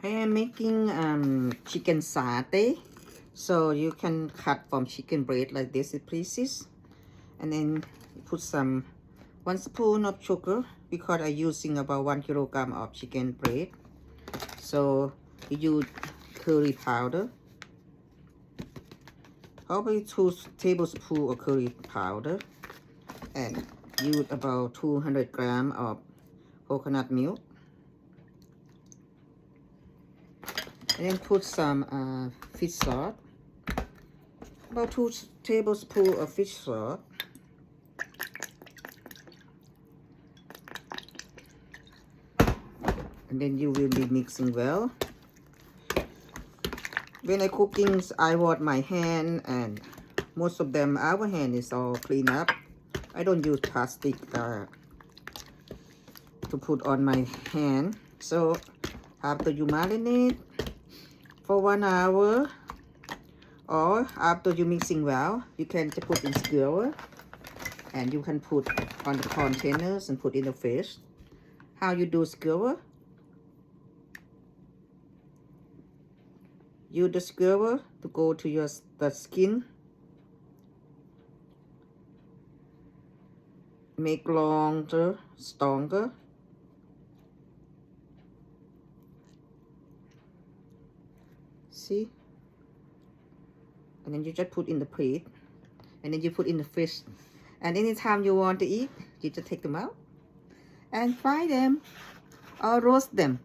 I am making chicken satay. So you can cut from chicken breast like this in pieces. And then put some 1 spoon of sugar because I'm using about 1 kilogram of chicken breast. So you use curry powder. Probably 2 tablespoons of curry powder. And use about 200 grams of coconut milk. And then put some fish sauce. About 2 tablespoons of fish sauce. And then you will be mixing well. When I cooking, I wash my hand, and most of them, our hand is all clean up. I don't use plastic to put on my hand. So after you marinate for 1 hour, or after you mixing well, you can just put in skewer, and you can put on the containers and put in the fish. How you do skewer? Use the skewer to go to the skin. Make longer, stronger. See? And then you just put in the plate. And then you put in the fish. And anytime you want to eat, you just take them out and fry them or roast them.